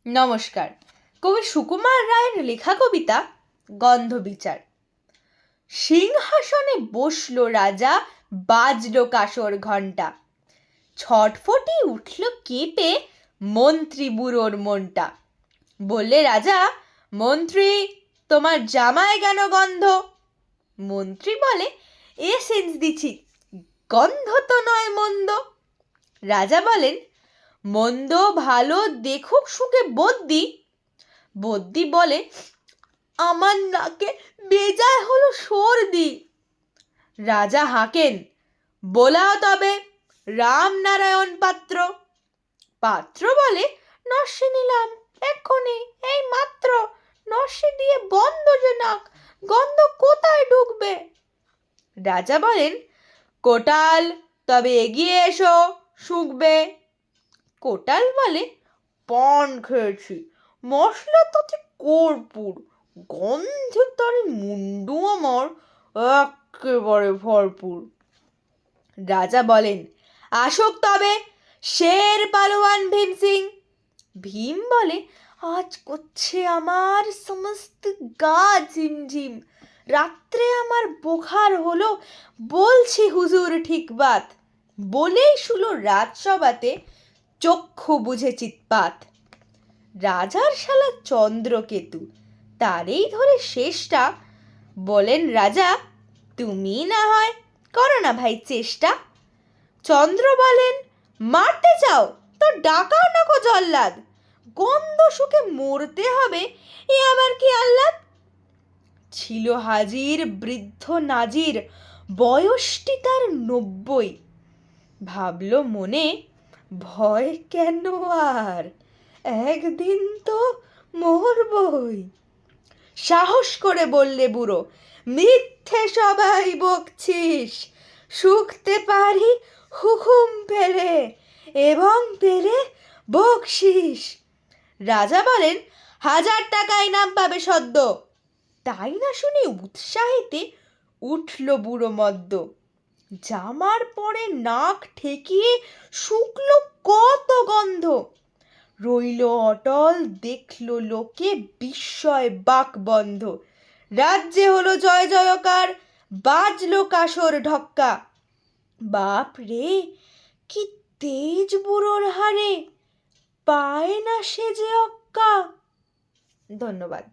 নমস্কার। কবি সুকুমার রায়ের লেখা কবিতা গন্ধবিচার। সিংহাসনে বসলো রাজা, বাজলো কাসর ঘণ্টা, ছটফটি উঠল কেঁপে মন্ত্রী বুড়োর মনটা। বললে রাজা, মন্ত্রী তোমার জামায় কেন গন্ধ? মন্ত্রী বলে, এসেন্স দিছি, গন্ধ তো নয় মন্দ। রাজা বলেন, মন্দ ভালো দেখুক শুকে বদ্যি। বদ্যি বলে, আমার নাকে বেজায় হলো সর্দি। রাজা হাঁকেন, বোলাও তবে রামনারায়ণ পাত্র। পাত্র বলে, নস্যি নিলাম এক্ষুনি, এই মাত্র। নস্যি দিয়ে বন্ধ যে নাক, গন্ধ কোথায় ঢুকবে? রাজা বলেন, কোটাল তবে এগিয়ে এসো, শুকবে। কোটাল বলে, পান খেয়েছি, মশলা তাতে কর্পূর, গন্ধে তার মুন্ডু আমার একেবারে ভরপুর। রাজা বলেন, আসুক তবে শের পালোয়ান ভীম সিং। ভীম বলে, আজ করছে আমার সমস্ত গা ঝিমঝিম, রাত্রে আমার বোখার হলো, বলছি হুজুর ঠিক বাত। বলেই শুলো রাজসভাতে চক্ষু বুঝে চিৎপাত। রাজার শালা চন্দ্রকেতু, তারেই ধরে শেষটা। বলেন রাজা, তুমি না হয় করো না ভাই চেষ্টা। চন্দ্র বলেন, মারতে চাও তো ডাকাও না কো জল্লাদ, গন্ধ শুকে মরতে হবে, এ আবার কি আহ্লাদ। ছিল হাজির বৃদ্ধ নাজির, বয়সটি তার 90। ভাবলো মনে, ভয় কেন আর, একদিন তো মরবই। সাহস করে বললে বুড়ো, মিথ্যে সবাই বকছিস, শুকতে পারি হুকুম পেলে, এবং পেলে বকশিস। রাজা বলেন, 1000 টাকা ইনাম পাবে সদ্য। তাই না শুনে উৎসাহেতে উঠল বুড়ো মদ্য। জামার পরে নাক ঠেকিয়ে শুকলো কত গন্ধ। রইল অটল, দেখলো লোকে বিস্ময় বাক বন্ধ। রাজ্যে হলো জয় জয়কার, বাজলো কাসর ঢক্কা। বাপ রে, কি তেজ বুড়োর হারে, পায় না সে যে অক্কা। ধন্যবাদ।